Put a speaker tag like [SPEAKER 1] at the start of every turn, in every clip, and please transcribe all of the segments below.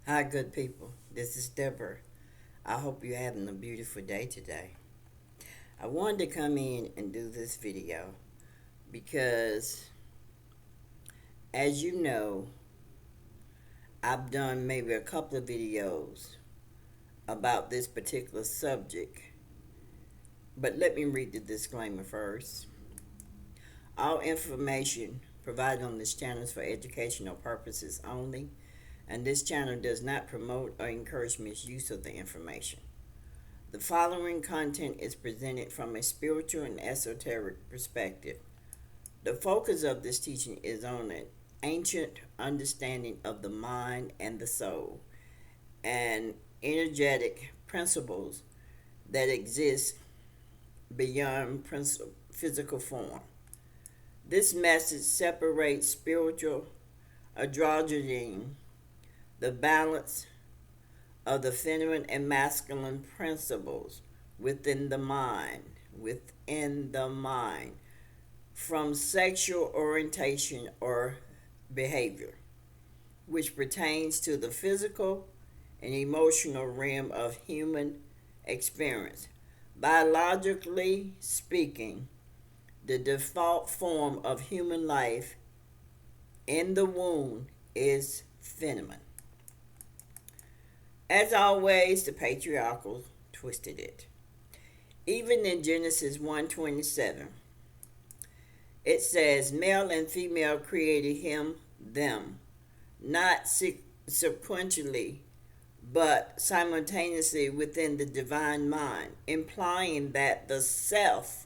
[SPEAKER 1] Hi, good people. This is Deborah. I hope you're having a beautiful day today. I wanted to come in and do this video because, as you know, I've done maybe a couple of videos about this particular subject. But let me read the disclaimer first. All information provided on this channel is for educational purposes only, and this channel does not promote or encourage misuse of the information. The following content is presented from a spiritual and esoteric perspective. The focus of this teaching is on an ancient understanding of the mind and the soul and energetic principles that exist beyond physical form. This message separates spiritual androgyny, the balance of the feminine and masculine principles within the mind from sexual orientation or behavior, which pertains to the physical and emotional realm of human experience. Biologically speaking, the default form of human life in the womb is feminine. As always, the patriarchal twisted it. Even in Genesis 1:27, it says, male and female created him, them, not sequentially, but simultaneously within the divine mind, implying that the self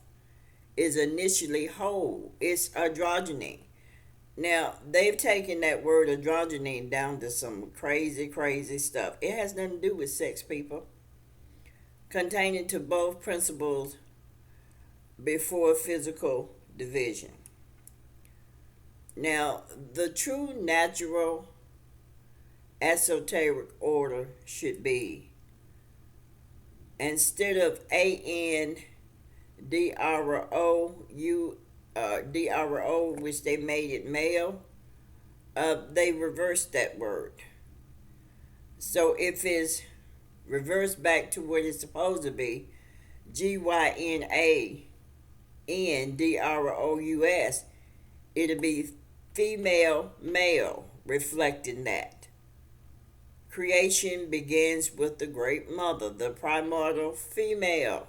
[SPEAKER 1] is initially whole. It's androgyny. Now, they've taken that word androgyny down to some crazy, crazy stuff. It has nothing to do with sex, people. Containing to both principles before physical division. Now, the true natural esoteric order should be, instead of andro, which they made it male, they reversed that word. So if it's reversed back to what it's supposed to be, Gyno-androus, it'll be female male, reflecting that. Creation begins with the great mother, the primordial female,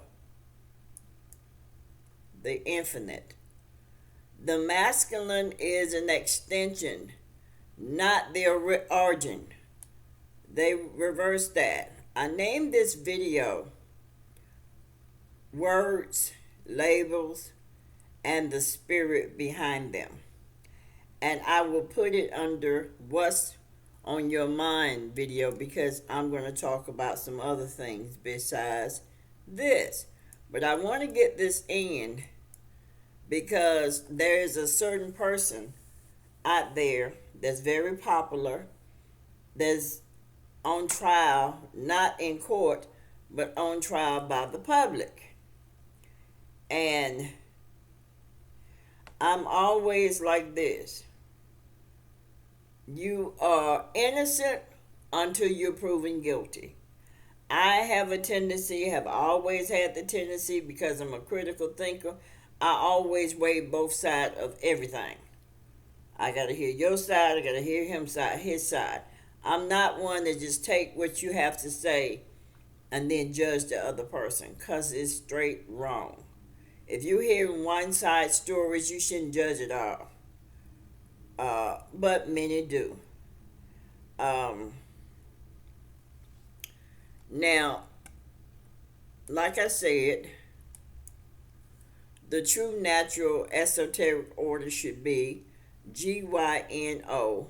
[SPEAKER 1] the infinite. The masculine is an extension, not the origin. They reversed that. I named this video Words, Labels, and the Spirit Behind Them. And I will put it under What's on Your Mind video because I'm going to talk about some other things besides this. But I want to get this in because there is a certain person out there that's very popular, that's on trial, not in court, but on trial by the public. And I'm always like this. You are innocent until you're proven guilty. I have always had the tendency, because I'm a critical thinker, I always weigh both sides of everything. I gotta hear your side, I gotta hear his side. I'm not one to just take what you have to say and then judge the other person, because it's straight wrong. If you're hearing one side stories, you shouldn't judge it all. But many do. Now, like I said, the true natural esoteric order should be Gyno,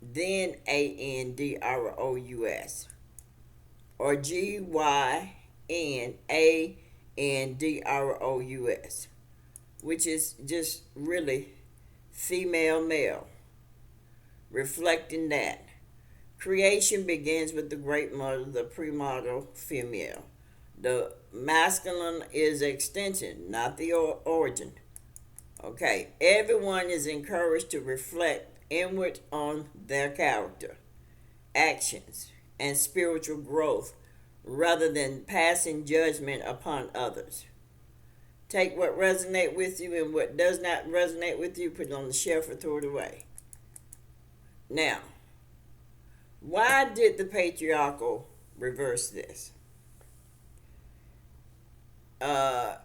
[SPEAKER 1] then androus, or Gyndrous, which is just really female male, reflecting that. Creation begins with the great mother, the primordial female. The masculine is extension, not the origin. Okay, everyone is encouraged to reflect inward on their character. actions, and spiritual growth rather than passing judgment upon others. Take what resonates with you and what does not resonate with you, put it on the shelf or throw it away. Now, why did the patriarchal reverse this? The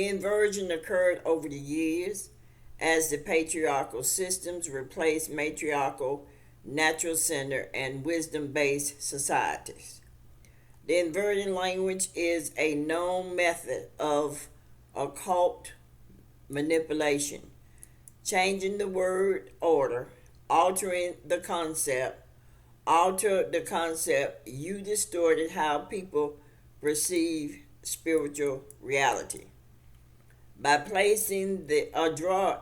[SPEAKER 1] inversion occurred over the years as the patriarchal systems replaced matriarchal, natural center, and wisdom based societies. The inverted language is a known method of occult manipulation, changing the word order, altering the concept. Alter the concept, you distorted how people perceive spiritual reality. By placing the andro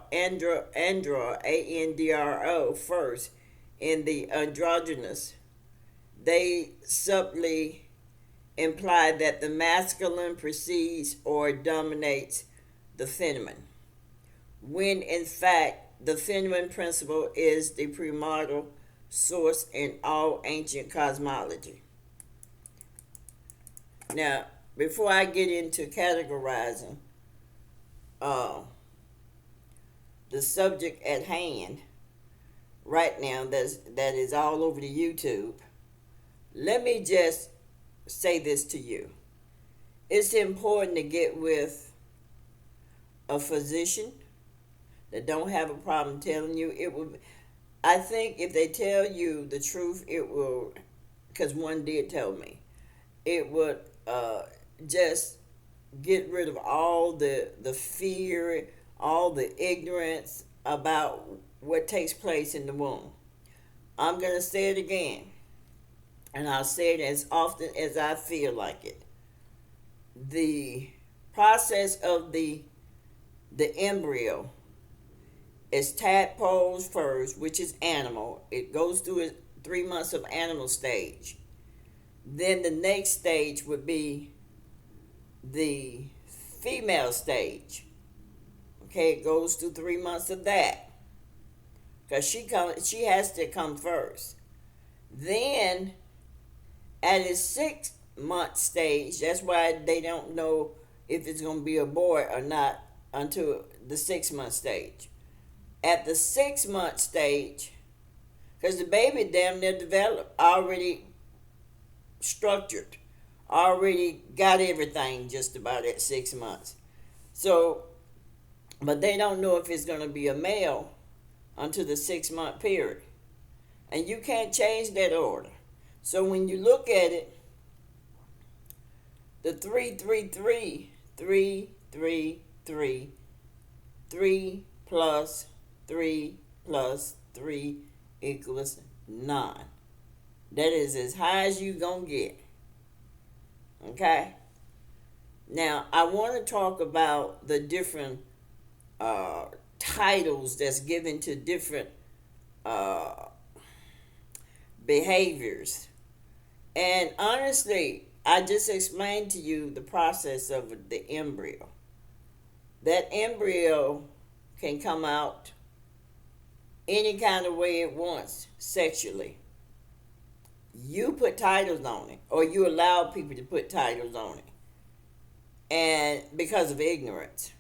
[SPEAKER 1] first in the androgynous, they subtly imply that the masculine precedes or dominates the feminine, when in fact the feminine principle is the primordial source in all ancient cosmology. Now, before I get into categorizing the subject at hand right now that is all over the YouTube, let me just say this to you. It's important to get with a physician that don't have a problem telling you. It will. I think if they tell you the truth, it will, because one did tell me, it would just get rid of all the fear, all the ignorance about what takes place in the womb. I'm going to say it again, and I'll say it as often as I feel like it. The process of the embryo is tadpoles first, which is animal. It goes through 3 months of animal stage. Then the next stage would be the female stage. Okay, it goes through 3 months of that, because she has to come first. Then at its 6-month stage, that's why they don't know if it's going to be a boy or not until the 6-month stage. At the 6-month stage, because the baby damn near developed, already structured, already got everything just about at 6 months. So, but they don't know if it's going to be a male until the 6-month period. And you can't change that order. So when you look at it, the 333, 333, 3 plus 3 plus 3 equals 9. That is as high as you gonna get. Okay? Now, I want to talk about the different titles that's given to different behaviors. And honestly, I just explained to you the process of the embryo. That embryo can come out any kind of way it wants sexually. You put titles on it, or you allow people to put titles on it, and because of ignorance.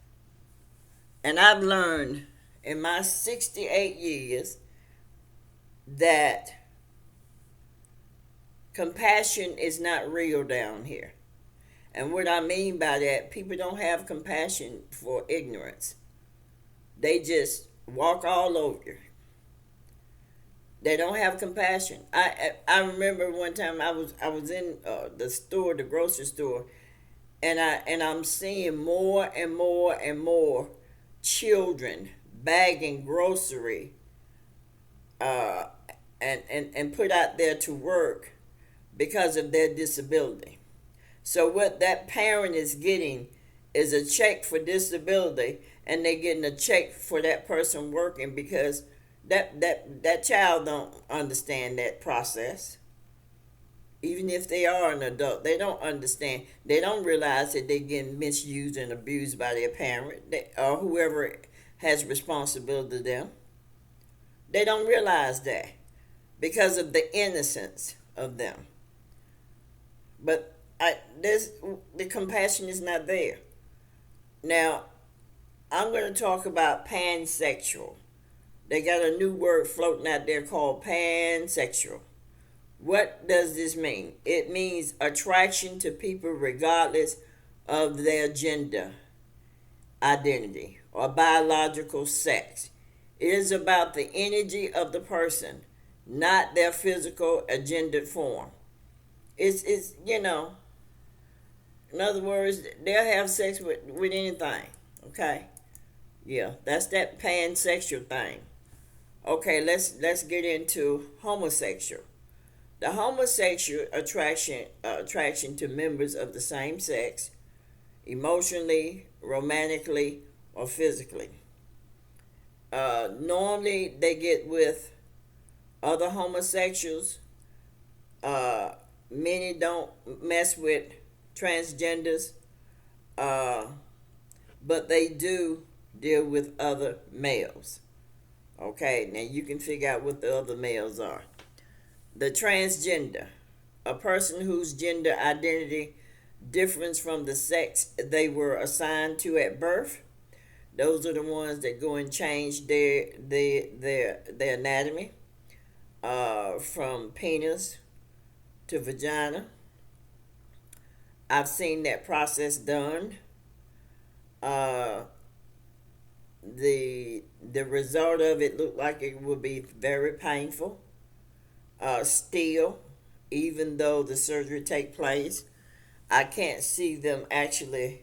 [SPEAKER 1] And I've learned in my 68 years that compassion is not real down here. And what I mean by that, people don't have compassion for ignorance. They just walk all over you. They don't have compassion. I remember one time I was in the store, the grocery store, and I'm seeing more and more and more children bagging grocery and put out there to work because of their disability. So what that parent is getting is a check for disability, and they're getting a check for that person working because that child don't understand that process. Even if they are an adult, they don't understand. They don't realize that they're getting misused and abused by their parent or whoever has responsibility to them. They don't realize that because of the innocence of them. But the compassion is not there. Now, I'm going to talk about pansexual. They got a new word floating out there called pansexual. What does this mean? It means attraction to people regardless of their gender identity or biological sex. It is about the energy of the person, not their physical or gendered form. It's in other words, they'll have sex with anything. Okay? Yeah, that's that pansexual thing. Okay, let's get into homosexual. The homosexual attraction to members of the same sex, emotionally, romantically, or physically. Normally, they get with other homosexuals. Many don't mess with transgenders, but they do deal with other males. Okay, now you can figure out what the other males are. The transgender, a person whose gender identity differs from the sex they were assigned to at birth. Those are the ones that go and change their anatomy, from penis to vagina. I've seen that process done. The result of it looked like it would be very painful. Still, even though the surgery take place, I can't see them actually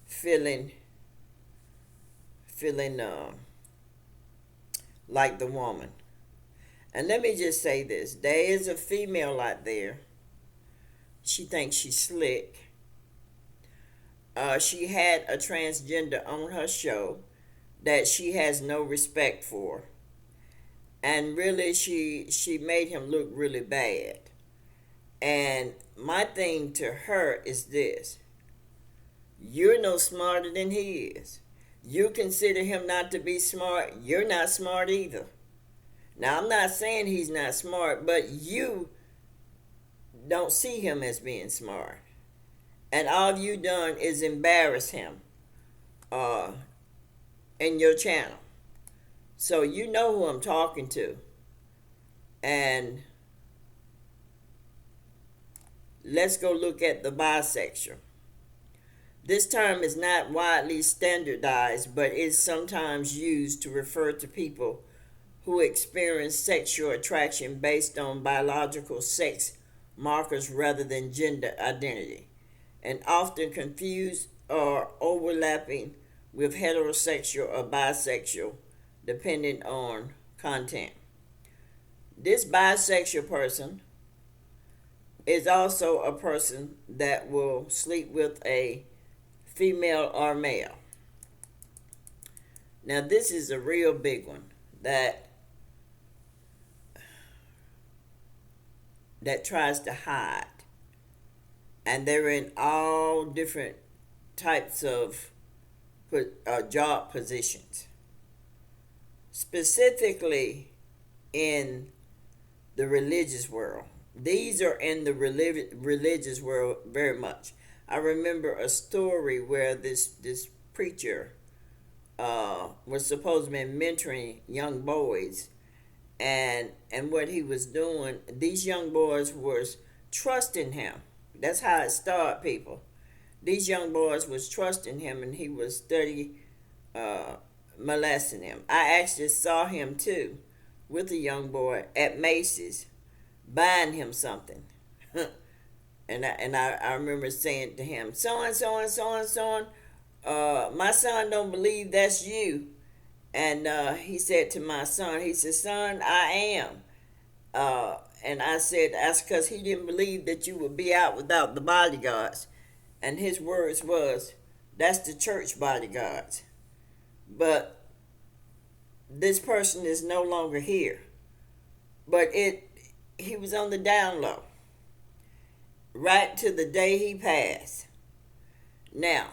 [SPEAKER 1] feeling like the woman. And let me just say this: there is a female out there. She thinks she's slick. She had a transgender on her show that she has no respect for, and really she made him look really bad. And my thing to her is this: you're no smarter than he is. You consider him not to be smart, you're not smart either. Now, I'm not saying he's not smart, but you don't see him as being smart. And all you done is embarrass him in your channel. So you know who I'm talking to. And let's go look at the bisexual. This term is not widely standardized, but is sometimes used to refer to people who experience sexual attraction based on biological sex markers rather than gender identity, and often confused or overlapping with heterosexual or bisexual, depending on content. This bisexual person is also a person that will sleep with a female or male. Now, this is a real big one that tries to hide, and they're in all different types of job positions, specifically in the religious world. These are in the religious world very much. I remember a story where this preacher was supposed to be mentoring young boys, and what he was doing, these young boys was trusting him. That's how it started, people. These young boys was trusting him, and he was steady molesting them. I actually saw him too with a young boy at Macy's buying him something. And I remember saying to him, son, my son don't believe that's you. And he said to my son, he said, son, I am. And I said, that's because he didn't believe that you would be out without the bodyguards. And his words was, that's the church bodyguards. But this person is no longer here. But he was on the down low right to the day he passed. Now,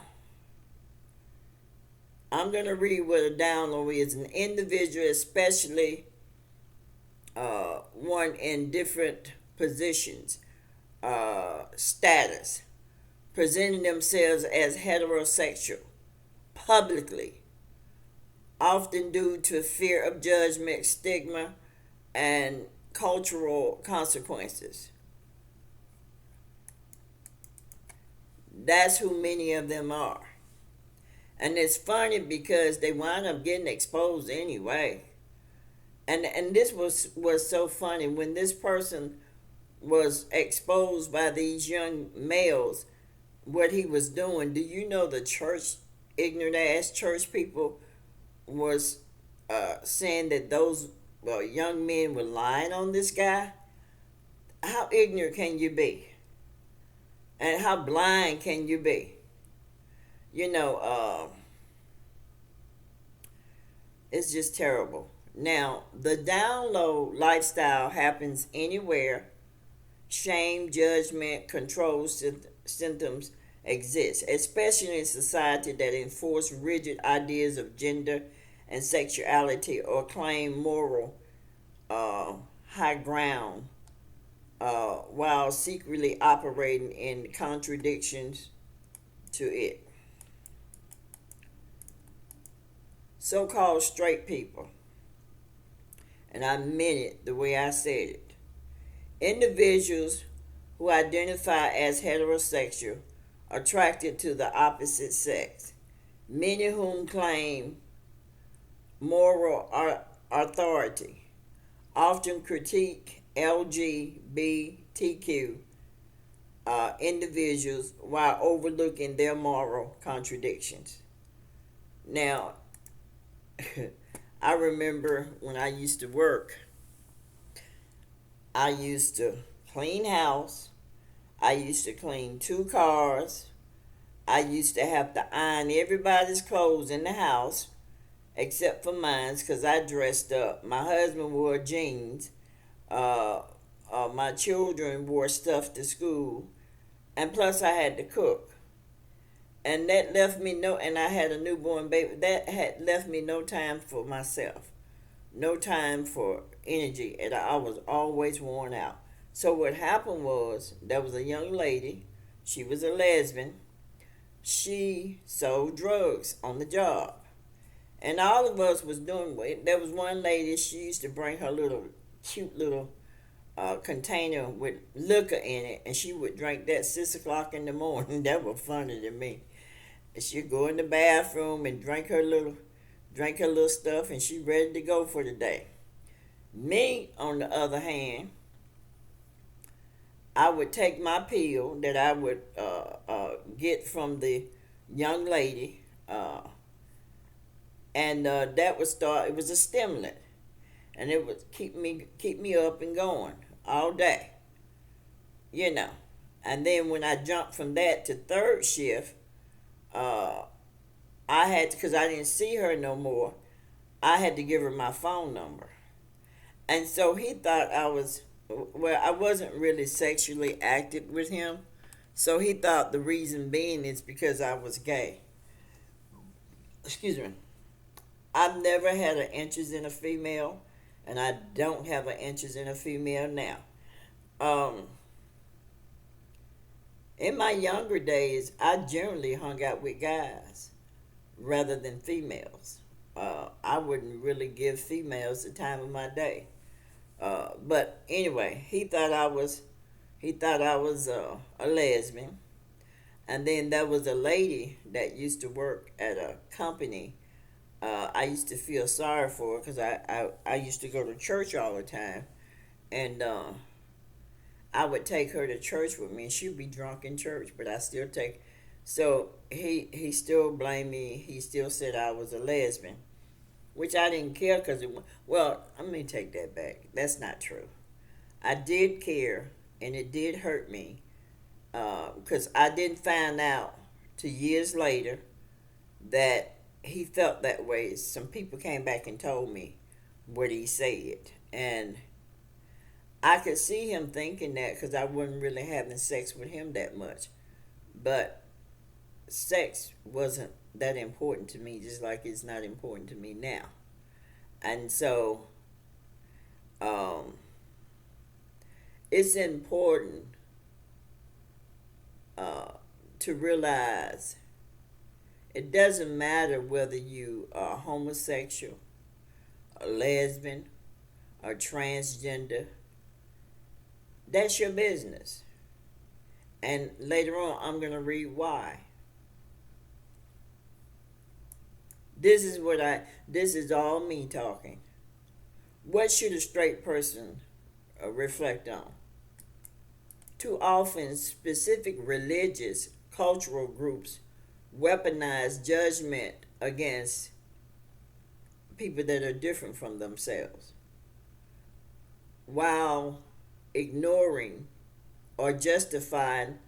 [SPEAKER 1] I'm going to read what a down low is. An individual, especially one in different positions, status, presenting themselves as heterosexual publicly, often due to fear of judgment, stigma, and cultural consequences. That's who many of them are. And it's funny because they wind up getting exposed anyway. And this was so funny when this person was exposed by these young males what he was doing. Do you know the church, ignorant ass church people was saying that those young men were lying on this guy? How ignorant can you be? And how blind can you be? You know, it's just terrible. Now, the down low lifestyle happens anywhere shame, judgment, control symptoms exist, especially in society that enforce rigid ideas of gender and sexuality or claim moral uh, high ground while secretly operating in contradictions to it. So called straight people, and I meant it the way I said it, individuals who identify as heterosexual attracted to the opposite sex, many of whom claim moral authority, often critique LGBTQ individuals while overlooking their moral contradictions. Now, I remember when I used to work, I used to clean house, I used to clean two cars, I used to have to iron everybody's clothes in the house except for mine because I dressed up. My husband wore jeans. My children wore stuff to school. And plus, I had to cook. And that left me and I had a newborn baby. That had left me no time for myself, no time for energy. And I was always worn out. So, what happened was, there was a young lady. She was a lesbian. She sold drugs on the job. And all of us was doing it. There was one lady, she used to bring her little cute little container with liquor in it, and she would drink that 6 o'clock in the morning. That was funny to me. And she'd go in the bathroom and drink her little stuff, and she ready to go for the day. Me, on the other hand, I would take my pill that I would get from the young lady. And that would start. It was a stimulant, and it would keep me up and going all day, you know. And then when I jumped from that to third shift, I had to, because I didn't see her no more. I had to give her my phone number, and so he thought I was. Well, I wasn't really sexually active with him, so he thought the reason being is because I was gay. Excuse me. I've never had an interest in a female, and I don't have an interest in a female now. Um, in my younger days, I generally hung out with guys rather than females. I wouldn't really give females the time of my day. But anyway, he thought I was a lesbian, and then there was a lady that used to work at a company. I used to feel sorry for her because I used to go to church all the time. And I would take her to church with me, and she'd be drunk in church, but I still take. So he still blamed me. He still said I was a lesbian, which I didn't care because well, let me take that back. That's not true. I did care, and it did hurt me because I didn't find out till years later that he felt that way. Some people came back and told me what he said, and I could see him thinking that because I wasn't really having sex with him that much. But sex wasn't that important to me, just like it's not important to me now. And so um, it's important uh, to realize it doesn't matter whether you are homosexual, a lesbian, or transgender. That's your business. And later on, I'm going to read why. This is all me talking. What should a straight person reflect on? Too often, specific religious, cultural groups weaponize judgment against people that are different from themselves while ignoring or justifying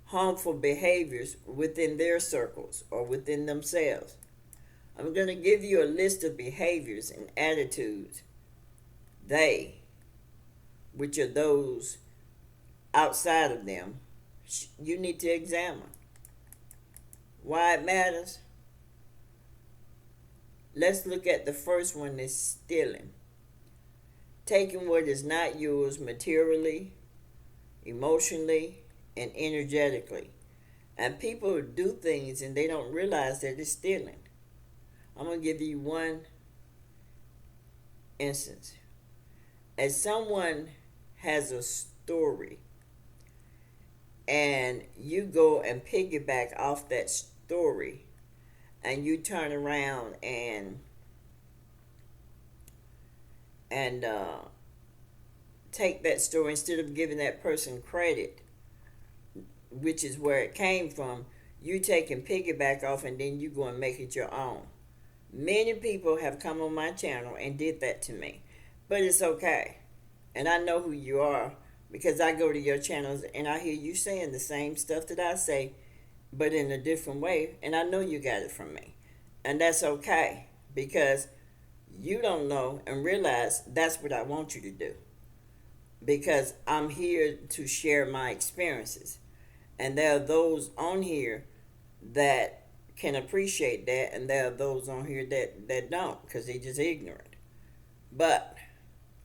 [SPEAKER 1] harmful behaviors within their circles or within themselves. I'm going to give you a list of behaviors and attitudes which are those outside of them, you need to examine. Why it matters? Let's look at the first one, is stealing. Taking what is not yours materially, emotionally, and energetically. And people do things and they don't realize that it's stealing. I'm going to give you one instance. As someone has a story and you go and piggyback off that story and you turn around and take that story, instead of giving that person credit, which is where it came from, you take and piggyback off and then you go and make it your own. Many people have come on my channel and did that to me, but it's okay. And I know who you are because I go to your channels and I hear you saying the same stuff that I say, but in a different way. And I know you got it from me. And that's okay because you don't know and realize that's what I want you to do. Because I'm here to share my experiences. And there are those on here that can appreciate that, and there are those on here that don't because they're just ignorant. But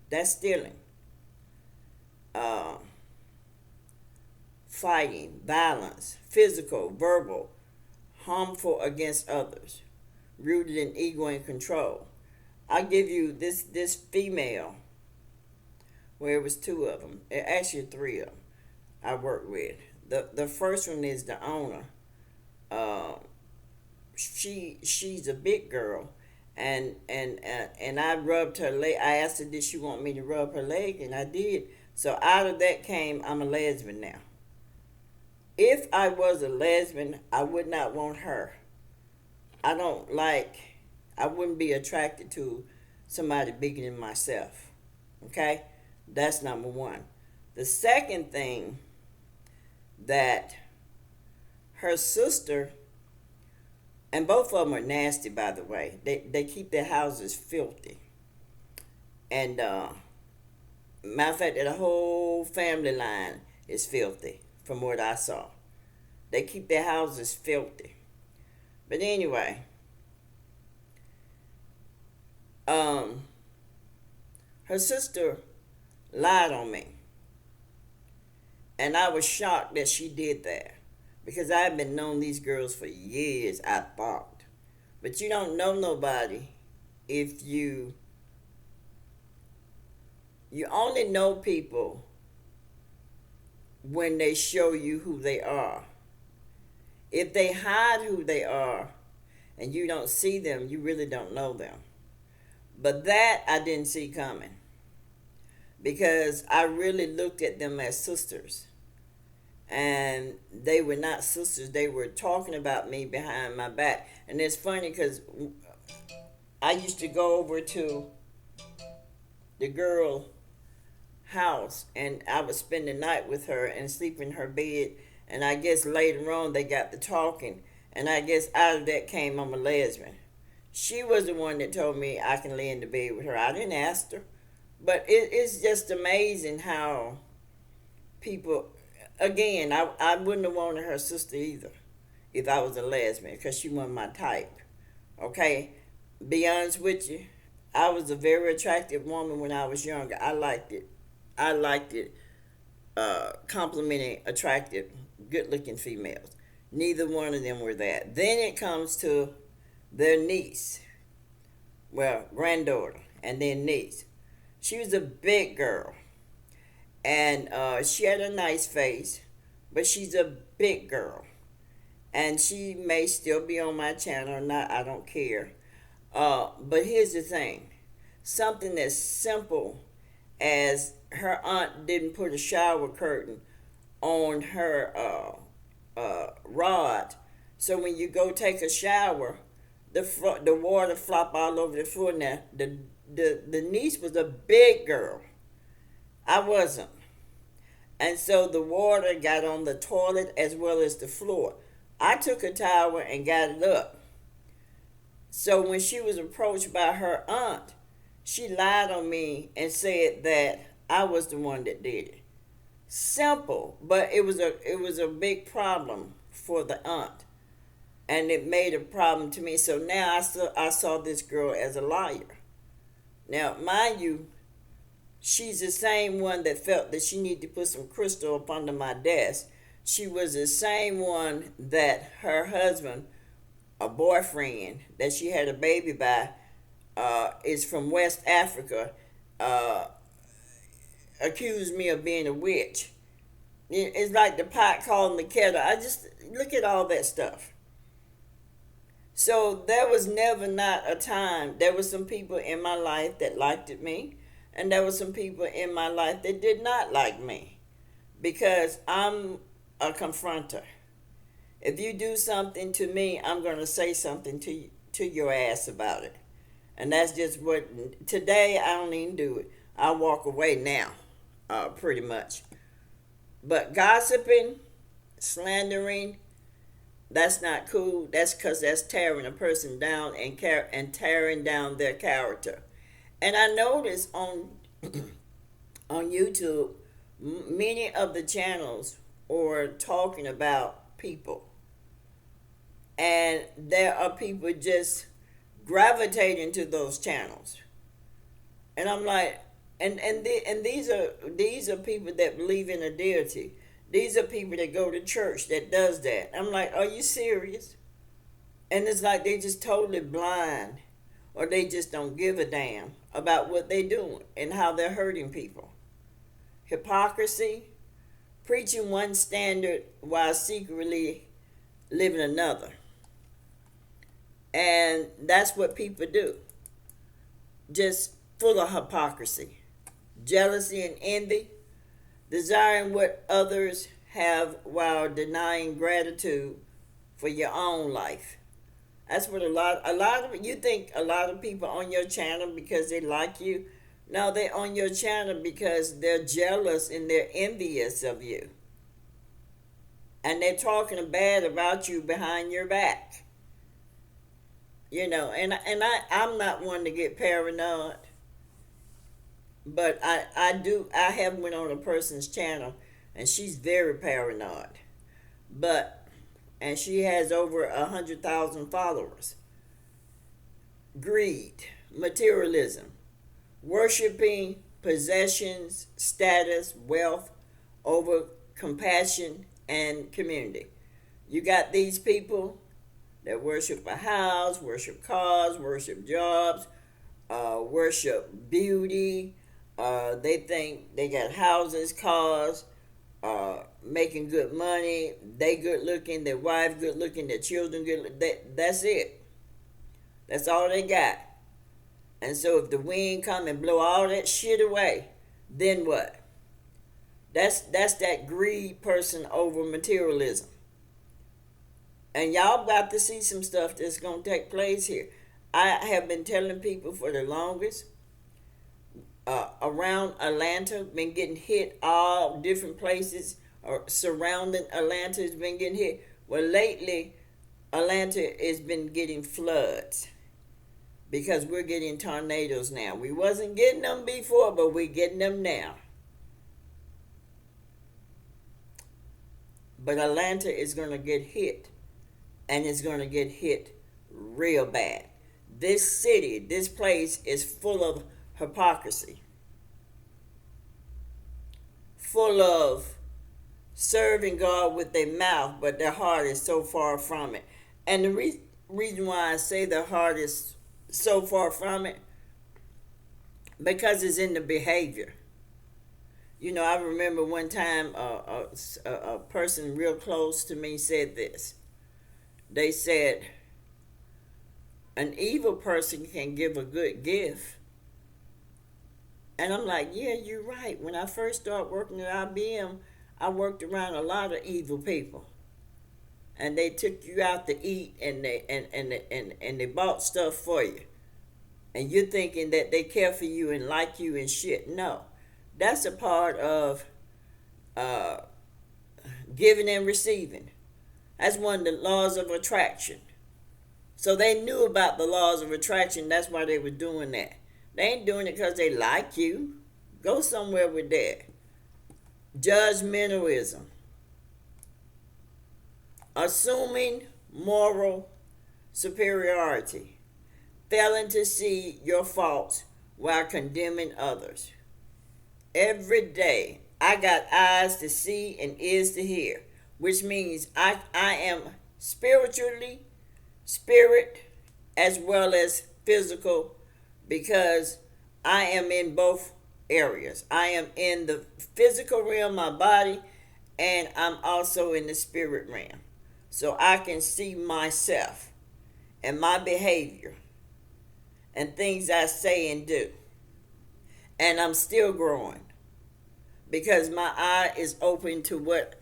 [SPEAKER 1] that's stealing. Fighting, violence, physical, verbal, harmful against others, rooted in ego and control. I'll give you this female, where it was two of them, actually three of them I worked with. The first one is the owner. She's a big girl, and I rubbed her leg. I asked her, did she want me to rub her leg, and I did. So out of that came, I'm a lesbian now. If I was a lesbian, I would not want her. I wouldn't be attracted to somebody bigger than myself. Okay? That's number one. The second thing, that her sister, and both of them are nasty, by the way. They keep their houses filthy. And matter of fact, the whole family line is filthy from what I saw. They keep their houses filthy. But anyway, her sister lied on me. And I was shocked that she did that. Because I've been knowing these girls for years, I thought. But you don't know nobody if you only know people when they show you who they are. If they hide who they are and you don't see them, you really don't know them. But that I didn't see coming. Because I really looked at them as sisters. And they were not sisters. They were talking about me behind my back. And it's funny because I used to go over to the girl house and I would spend the night with her and sleep in her bed. And I guess later on they got to talking. And I guess out of that came, I'm a lesbian. She was the one that told me I can lay in the bed with her. I didn't ask her. But it's just amazing how people... Again, I wouldn't have wanted her sister either if I was a lesbian because she wasn't my type. Okay? Be honest with you, I was a very attractive woman when I was younger. I liked it. I liked it. Complimenting attractive, good-looking females. Neither one of them were that. Then it comes to their niece, well, granddaughter, and then niece. She was a big girl, and she had a nice face, but she's a big girl, and she may still be on my channel or not. I don't care. But here's the thing: something as simple as her aunt didn't put a shower curtain on her rod, so when you go take a shower, the water flop all over the floor. Now the niece was a big girl. I wasn't. And so the water got on the toilet as well as the floor. I took a towel and got it up. So when she was approached by her aunt, she lied on me and said that I was the one that did it. Simple, but it was a big problem for the aunt, and it made a problem to me. So now I saw this girl as a liar. Now, mind you, she's the same one that felt that she needed to put some crystal up under my desk. She was the same one that her husband, a boyfriend that she had a baby by, is from West Africa, accused me of being a witch. It's like the pot calling the kettle. I just look at all that stuff. So there was never not a time. There were some people in my life that liked me, and there were some people in my life that did not like me, because I'm a confronter. If you do something to me, I'm going to say something to your ass about it. And that's just what, today I don't even do it. I walk away now, pretty much. But gossiping, slandering, that's not cool. That's because that's tearing a person down and tearing down their character. And I noticed on on YouTube, many of the channels are talking about people, and there are people just gravitating to those channels. And I'm like, and these are people that believe in a deity. These are people that go to church that does that. I'm like, are you serious? And it's like they just totally blind, or they just don't give a damn about what they're doing and how they're hurting people. Hypocrisy, preaching one standard while secretly living another. And that's what people do. Just full of hypocrisy, jealousy, and envy, desiring what others have while denying gratitude for your own life. That's what a lot of you think a lot of people on your channel because they like you. No, they're on your channel because they're jealous and they're envious of you. And they're talking bad about you behind your back. I'm not one to get paranoid. But I have went on a person's channel, and she's very paranoid. And she has over 100,000 followers. Greed, materialism, worshiping possessions, status, wealth over compassion and community. You got these people that worship a house, worship cars, worship jobs, worship beauty. They think they got houses, cars, making good money. They good looking, their wife good looking, their children good. That's it. That's all they got. And so if the wind come and blow all that shit away, then what? That's that greed person over materialism. And y'all about to see some stuff that's going to take place here. I have been telling people for the longest, around Atlanta, been getting hit all different places, or surrounding Atlanta has been getting hit. Well, lately, Atlanta has been getting floods because we're getting tornadoes now. We wasn't getting them before, but we're getting them now. But Atlanta is going to get hit, and it's going to get hit real bad. this city, this place is full of hypocrisy, full of serving God with their mouth, but their heart is so far from it. And the reason why I say their heart is so far from it, because it's in the behavior. You know, I remember one time a person real close to me said this. They said, an evil person can give a good gift. And I'm like, yeah, you're right. When I first started working at IBM, I worked around a lot of evil people. And they took you out to eat, and they bought stuff for you. And you're thinking that they care for you and like you and shit. No. That's a part of giving and receiving. That's one of the laws of attraction. So they knew about the laws of attraction. That's why they were doing that. They ain't doing it because they like you. Go somewhere with that. Judgmentalism. Assuming moral superiority. Failing to see your faults while condemning others. Every day, I got eyes to see and ears to hear, which means I am spiritually, spirit as well as physical, because I am in both areas. I am in the physical realm, my body, and I'm also in the spirit realm. So I can see myself and my behavior and things I say and do. And I'm still growing because my eye is open to what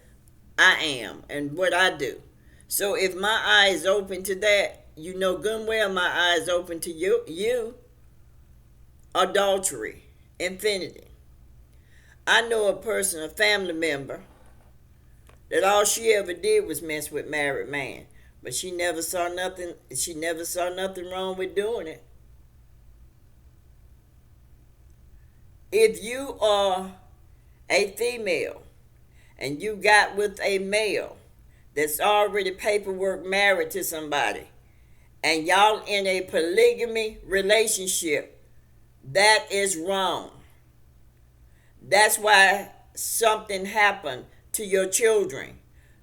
[SPEAKER 1] I am and what I do. So if my eye is open to that, you know good and well my eye is open to you. Adultery, infinity. I know a person, a family member, that all she ever did was mess with married man. But she never saw nothing wrong with doing it. If you are a female and you got with a male that's already paperwork married to somebody, and y'all in a polygamy relationship, that is wrong. That's why something happened to your children,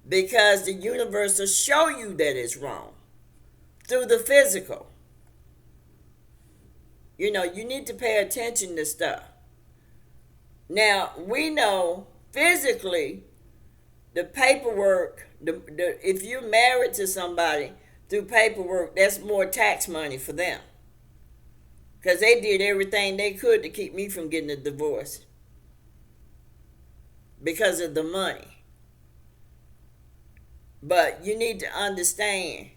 [SPEAKER 1] because the universe will show you that it's wrong through the physical. You know, you need to pay attention to stuff. Now, we know physically the paperwork, if you're married to somebody through paperwork, that's more tax money for them. Because they did everything they could to keep me from getting a divorce because of the money. But you need to understand,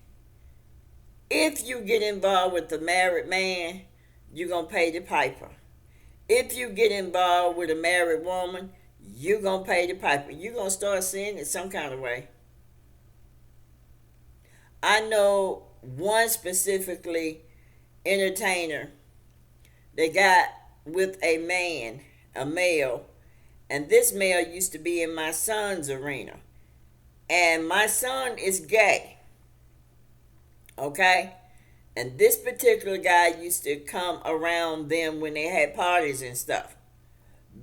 [SPEAKER 1] if you get involved with a married man, you're going to pay the piper. If you get involved with a married woman, you're going to pay the piper. You're going to start seeing it some kind of way. I know one specifically entertainer that got with a man, a male, and this male used to be in my son's arena. And my son is gay. Okay? And this particular guy used to come around them when they had parties and stuff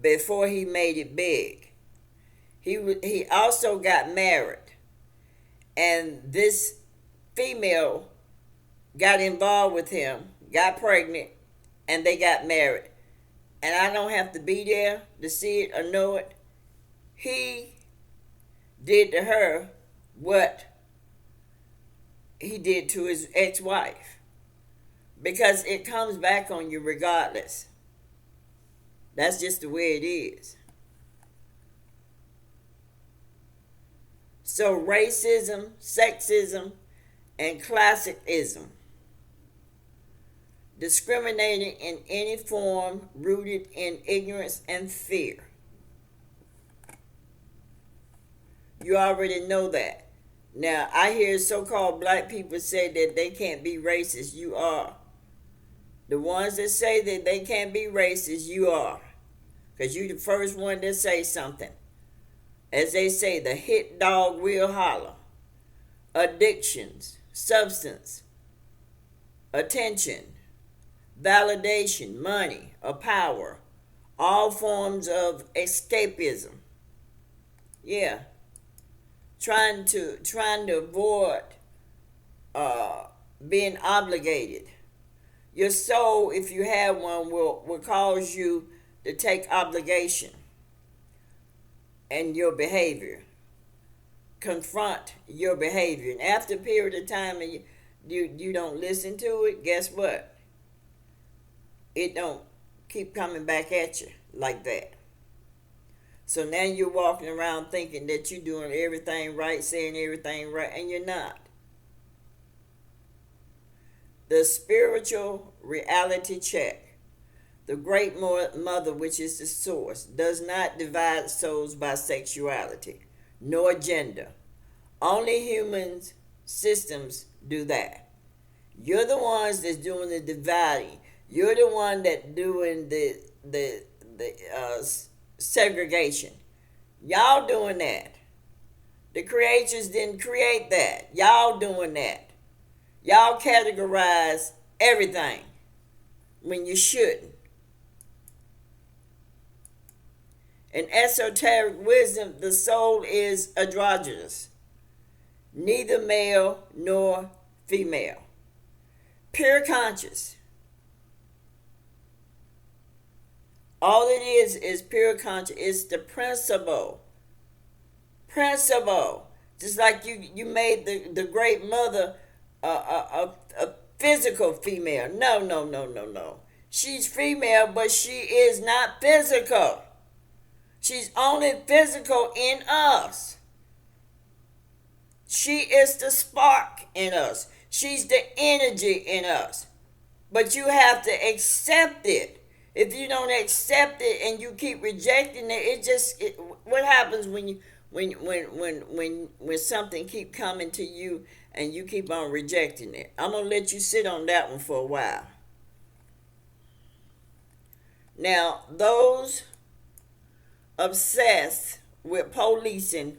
[SPEAKER 1] before he made it big. He also got married. And this female got involved with him, got pregnant, and they got married. And I don't have to be there to see it or know it. He did to her what he did to his ex-wife. Because it comes back on you regardless. That's just the way it is. So racism, sexism, and classism. Discriminating in any form rooted in ignorance and fear. You already know that. Now, I hear so-called black people say that they can't be racist. You are. The ones that say that they can't be racist, you are. Because you're the first one that say something. As they say, the hit dog will holler. Addictions, substance, attention, validation, money, or power. All forms of escapism. Yeah, trying to avoid uh, being obligated. Your soul, if you have one, will cause you to take obligation and your behavior. Confront your behavior. And after a period of time and you don't listen to it, guess what? It don't keep coming back at you like that. So now you're walking around thinking that you're doing everything right, saying everything right, and you're not. The spiritual reality check. The great mother, which is the source, does not divide souls by sexuality nor gender. Only humans systems do that. You're the ones that's doing the dividing. You're the one that doing the segregation. Y'all doing that. The creators didn't create that. Y'all doing that. Y'all categorize everything when you shouldn't. In esoteric wisdom, the soul is androgynous, neither male nor female. Pure conscious. All it is pure conscious. It's the principle. Principle. Just like you made the great mother a physical female. No. She's female, but she is not physical. She's only physical in us. She is the spark in us. She's the energy in us. But you have to accept it. If you don't accept it and you keep rejecting it, what happens when something keep coming to you and you keep on rejecting it? I'm gonna let you sit on that one for a while. Now, those obsessed with policing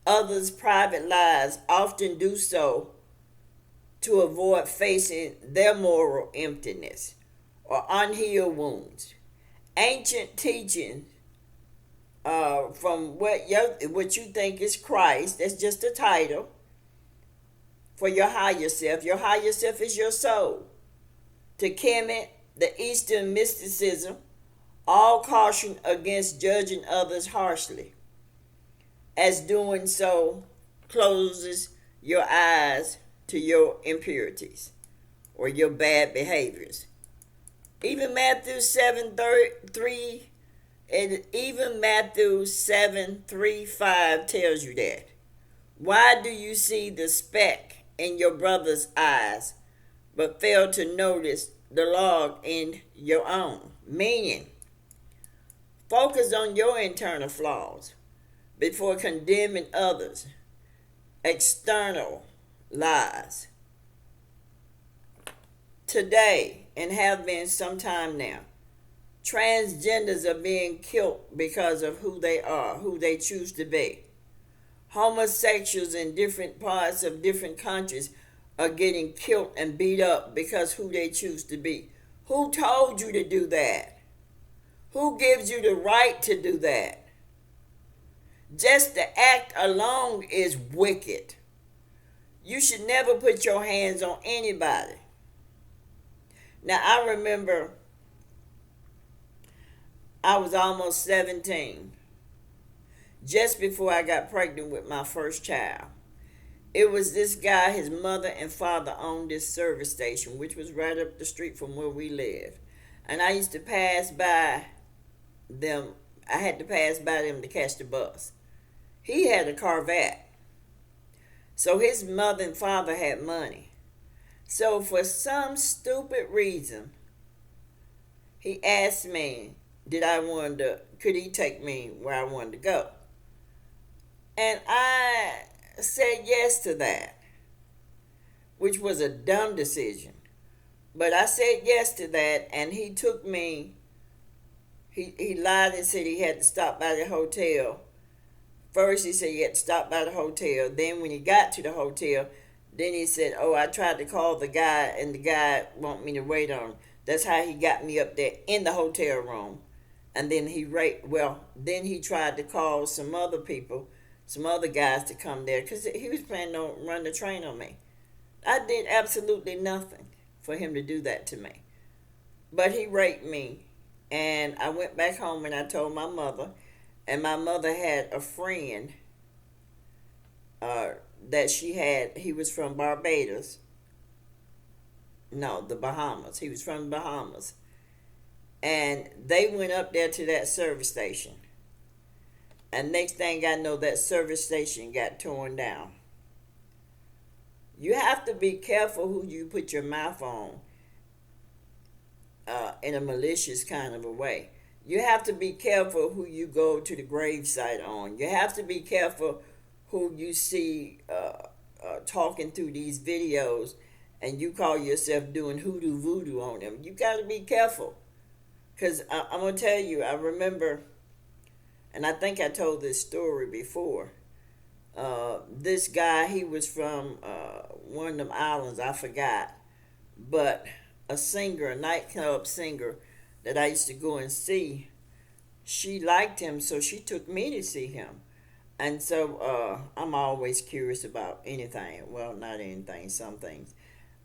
[SPEAKER 1] others' private lives often do so to avoid facing their moral emptiness or unhealed wounds. Ancient teachings from what you think is Christ, that's just a title for your higher self. Your higher self is your soul. To Kemet, the Eastern mysticism, all caution against judging others harshly, as doing so closes your eyes to your impurities or your bad behaviors. Even Matthew 7:3 and even Matthew 7:3-5 tells you that. Why do you see the speck in your brother's eyes, but fail to notice the log in your own? Meaning, focus on your internal flaws before condemning others. External lies. Today, and have been some time now, transgenders are being killed because of who they are, who they choose to be. Homosexuals in different parts of different countries are getting killed and beat up because who they choose to be. Who told you to do that? Who gives you the right to do that? Just the act alone is wicked. You should never put your hands on anybody. Now, I remember I was almost 17, just before I got pregnant with my first child. It was this guy, his mother and father owned this service station, which was right up the street from where we lived. And I used to pass by them. I had to pass by them to catch the bus. He had a Corvette. So his mother and father had money. So for some stupid reason, he asked me, could he take me where I wanted to go? And I said yes to that, which was a dumb decision. But I said yes to that, and he took me, he lied and said he had to stop by the hotel. First he said he had to stop by the hotel. Then when he got to the hotel, Then he said, "Oh, I tried to call the guy, and the guy want me to wait on him." That's how he got me up there in the hotel room. And then then he tried to call some other people, some other guys to come there because he was planning on run the train on me. I did absolutely nothing for him to do that to me. But he raped me. And I went back home and I told my mother. And my mother had a friend uh, that she had. He was from Barbados. No, the Bahamas. He was from the Bahamas. And they went up there to that service station. And next thing I know, that service station got torn down. You have to be careful who you put your mouth on in a malicious kind of a way. You have to be careful who you go to the gravesite on. You have to be careful who you see talking through these videos and you call yourself doing hoodoo voodoo on them. You got to be careful. Because I'm going to tell you, I remember, and I think I told this story before. This guy, he was from one of them islands, I forgot. But a singer, a nightclub singer that I used to go and see, she liked him, so she took me to see him. And so I'm always curious about anything. Well, not anything, some things.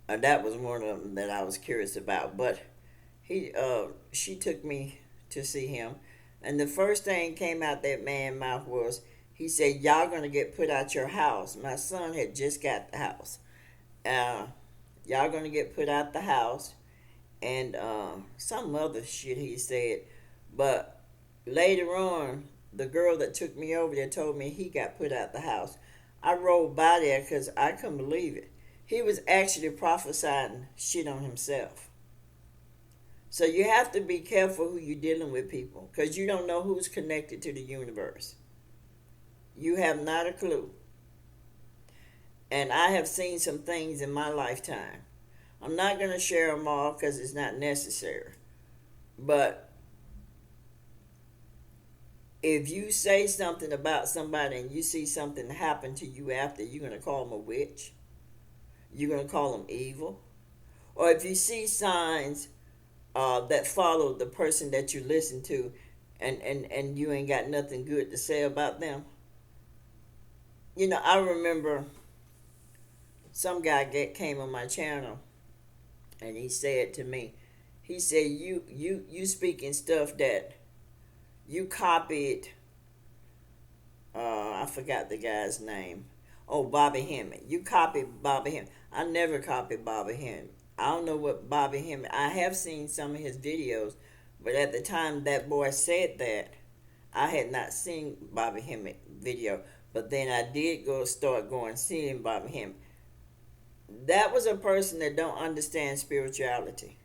[SPEAKER 1] That was one of them that I was curious about. But she took me to see him. And the first thing came out that man's mouth was, he said, "Y'all gonna get put out your house." My son had just got the house. Y'all gonna get put out the house. And some other shit he said. But later on, the girl that took me over there told me he got put out the house. I rolled by there because I couldn't believe it. He was actually prophesying shit on himself. So you have to be careful who you're dealing with, people, because you don't know who's connected to the universe. You have not a clue. And I have seen some things in my lifetime. I'm not going to share them all because it's not necessary. But if you say something about somebody and you see something happen to you after, you're going to call them a witch. You're going to call them evil. Or if you see signs that follow the person that you listen to and you ain't got nothing good to say about them. You know, I remember some guy came on my channel and he said to me, he said, you speaking stuff that you copied, I forgot the guy's name. Oh, Bobby Hemmett. You copied Bobby Hemmett. I never copied Bobby Hemmett. I don't know what Bobby Hemmett. I have seen some of his videos, but at the time that boy said that, I had not seen Bobby Hemmett video. But then I did start going seeing Bobby Hemmett. That was a person that don't understand spirituality.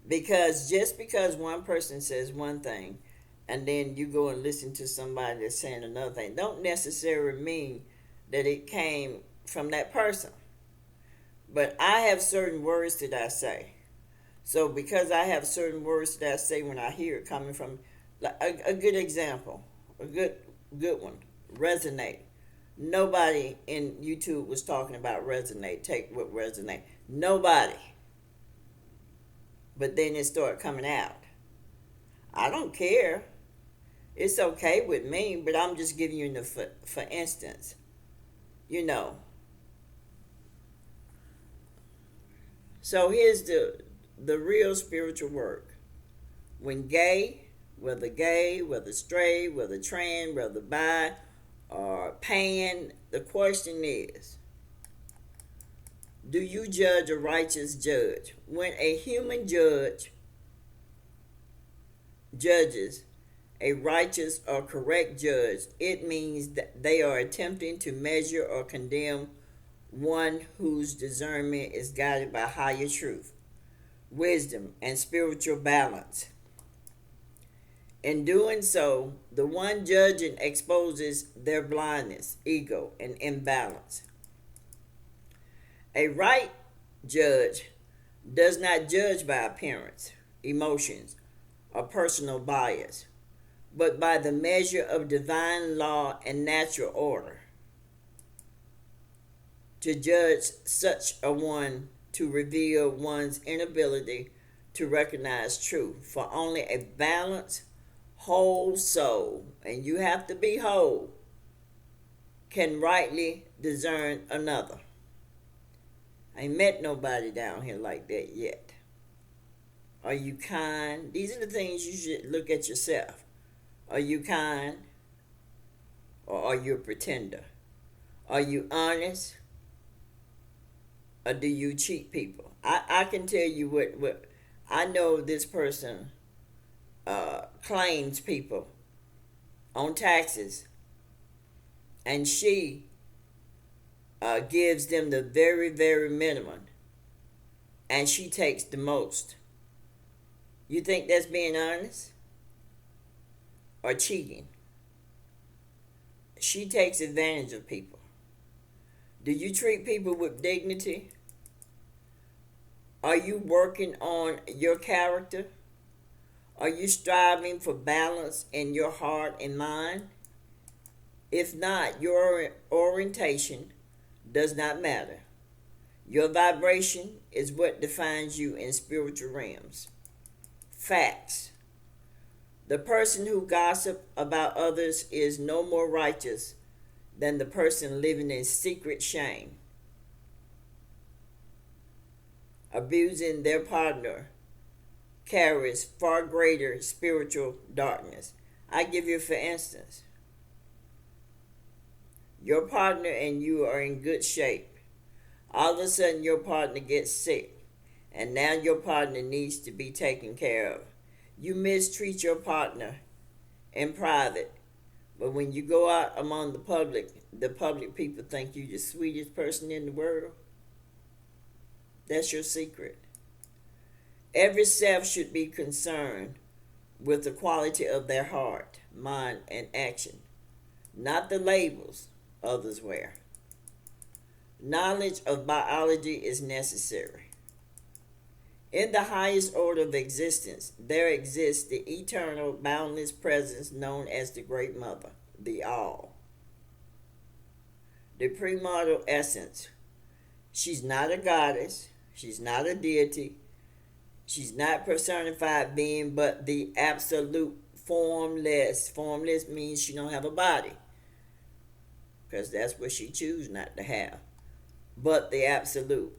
[SPEAKER 1] Because just because one person says one thing, and then you go and listen to somebody that's saying another thing, don't necessarily mean that it came from that person. But I have certain words that I say. So because I have certain words that I say when I hear it coming from, like a good example, a good one, resonate. Nobody in YouTube was talking about resonate. Take what resonate. Nobody. But then it started coming out. I don't care. It's okay with me, but I'm just giving you for instance. You know. So here's the real spiritual work. When gay, whether straight, whether trans, whether bi, or pan, the question is, do you judge a righteous judge? When a human judge judges a righteous or correct judge, it means that they are attempting to measure or condemn one whose discernment is guided by higher truth, wisdom, and spiritual balance. In doing so, the one judging exposes their blindness, ego, and imbalance. A right judge does not judge by appearance, emotions, or personal bias, but by the measure of divine law and natural order. to judge such a one to reveal one's inability to recognize truth. For only a balanced, whole soul, and you have to be whole, can rightly discern another. I ain't met nobody down here like that yet. Are you kind? These are the things you should look at yourself. Are you kind? Or are you a pretender? Are you honest? Or do you cheat people? I can tell you what I know. This person claims people on taxes, and she gives them the very, very minimum, and she takes the most. You think that's being honest or cheating? She takes advantage of people. Do you treat people with dignity? Are you working on your character? Are you striving for balance in your heart and mind? If not, your orientation does not matter. Your vibration is what defines you in spiritual realms. Facts. The person who gossips about others is no more righteous than the person living in secret shame, abusing their partner carries far greater spiritual darkness. I give you for instance. Your partner and you are in good shape. All of a sudden your partner gets sick, and now your partner needs to be taken care of. You mistreat your partner in private, but when you go out among the public people think you the sweetest person in the world. That's your secret. Every self should be concerned with the quality of their heart, mind, and action, not the labels others wear. Knowledge of biology is necessary. In the highest order of existence, there exists the eternal, boundless presence known as the Great Mother, the All. The primordial essence. She's not a goddess. She's not a deity. She's not personified being, but the absolute formless. Formless means she don't have a body, because that's what she chooses not to have. But the absolute.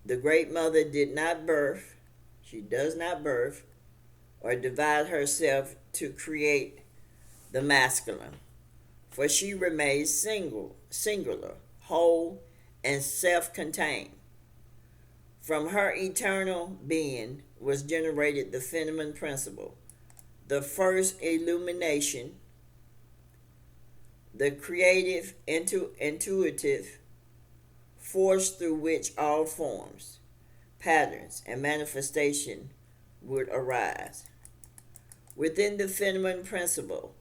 [SPEAKER 1] The Great Mother did not birth, she does not birth, or divide herself to create the masculine, for she remains singular, whole, and self-contained. From her eternal being was generated the feminine principle, the first illumination, the creative, intuitive force through which all forms, patterns, and manifestation would arise. Within the feminine principle,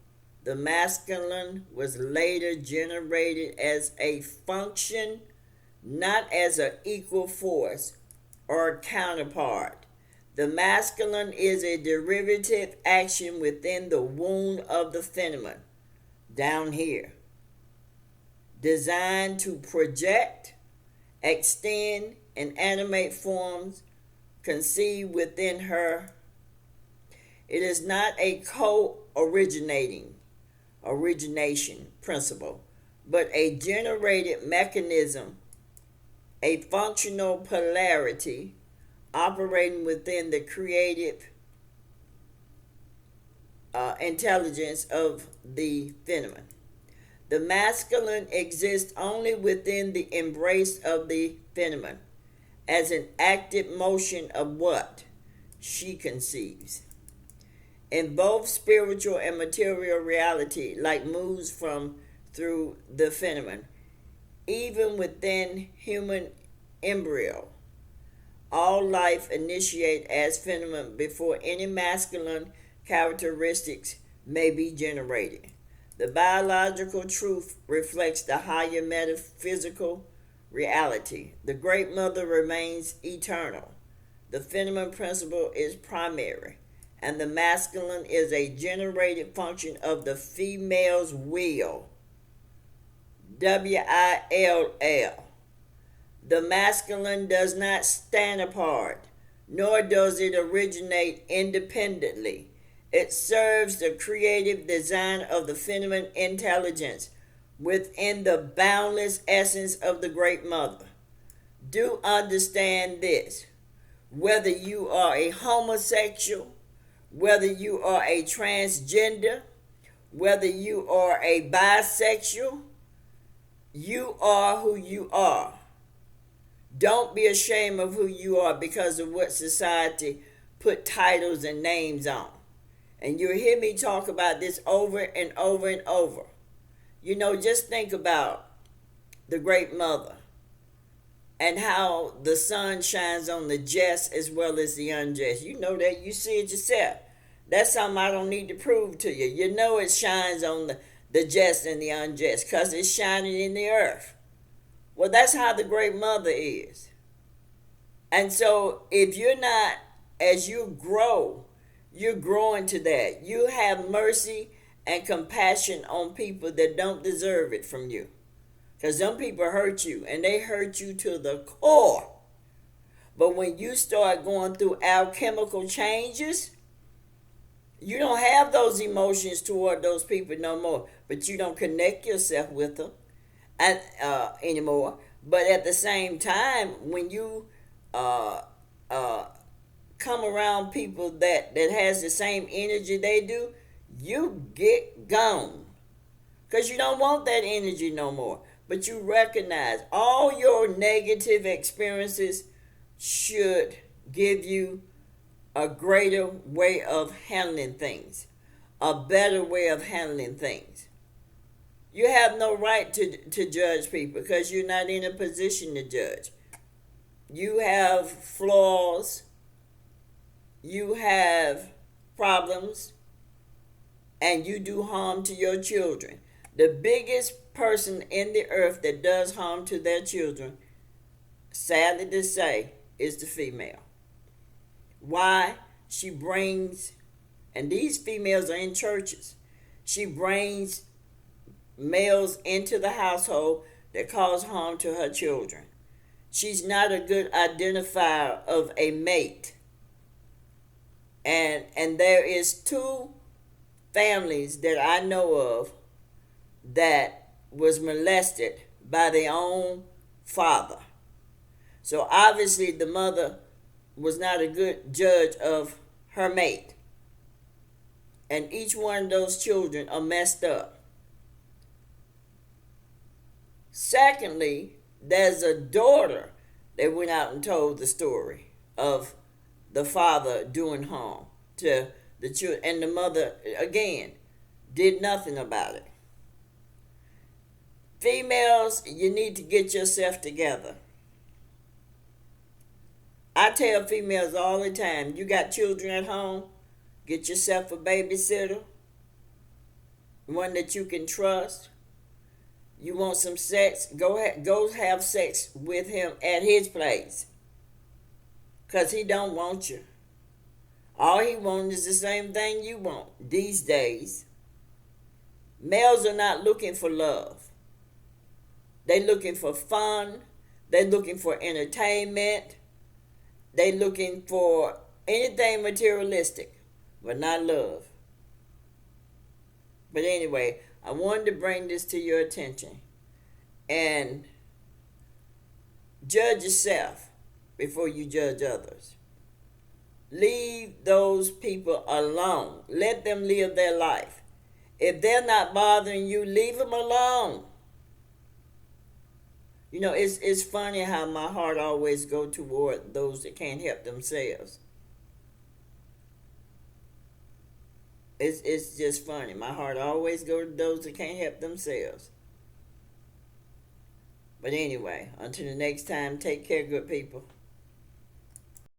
[SPEAKER 1] the masculine was later generated as a function, not as an equal force or counterpart. The masculine is a derivative action within the womb of the feminine, down here, designed to project, extend, and animate forms conceived within her. It is not a co-origination principle, but a generated mechanism, a functional polarity operating within the creative intelligence of the feminine. The masculine exists only within the embrace of the feminine, as an active motion of what she conceives. In both spiritual and material reality, like moves from through the feminine, even within human embryo, all life initiate as feminine before any masculine characteristics may be generated. The biological truth reflects the higher metaphysical reality. The Great Mother remains eternal. The feminine principle is primary. and the masculine is a generated function of the female's will. WILL. The masculine does not stand apart, nor does it originate independently. It serves the creative design of the feminine intelligence within the boundless essence of the Great Mother. Do understand this. Whether you are a homosexual, whether you are a transgender, whether you are a bisexual, you are who you are. Don't be ashamed of who you are because of what society put titles and names on. And you'll hear me talk about this over and over and over. Just think about the Great Mother and how the sun shines on the just as well as the unjust. You know that. You see it yourself. That's something I don't need to prove to you. You know it shines on the just and the unjust because it's shining in the earth. Well, that's how the Great Mother is. And so if you're not, as you grow, you're growing to that. You have mercy and compassion on people that don't deserve it from you. Because some people hurt you, and they hurt you to the core. But when you start going through alchemical changes, you don't have those emotions toward those people no more. But you don't connect yourself with them anymore. But at the same time, when you come around people that has the same energy they do, you get gone. Because you don't want that energy no more. But you recognize all your negative experiences should give you a greater way of handling things, a better way of handling things. You have no right to judge people because you're not in a position to judge. You have flaws, you have problems, and you do harm to your children. The biggest person in the earth that does harm to their children, sadly to say, is the female. Why? She brings, and these females are in churches, she brings males into the household that cause harm to her children. She's not a good identifier of a mate. And there is 2 families that I know of that was molested by their own father. So obviously the mother was not a good judge of her mate. And each one of those children are messed up. Secondly, there's a daughter that went out and told the story of the father doing harm to the children. And the mother, again, did nothing about it. Females, you need to get yourself together. I tell females all the time, you got children at home, get yourself a babysitter, one that you can trust. You want some sex, go have sex with him at his place. Because he don't want you. All he wants is the same thing you want these days. Males are not looking for love. They're looking for fun. They're looking for entertainment. They're looking for anything materialistic, but not love. But anyway, I wanted to bring this to your attention. And judge yourself before you judge others. Leave those people alone. Let them live their life. If they're not bothering you, leave them alone. It's funny how my heart always goes toward those that can't help themselves. It's just funny. My heart always goes to those that can't help themselves. But anyway, until the next time, take care, good people.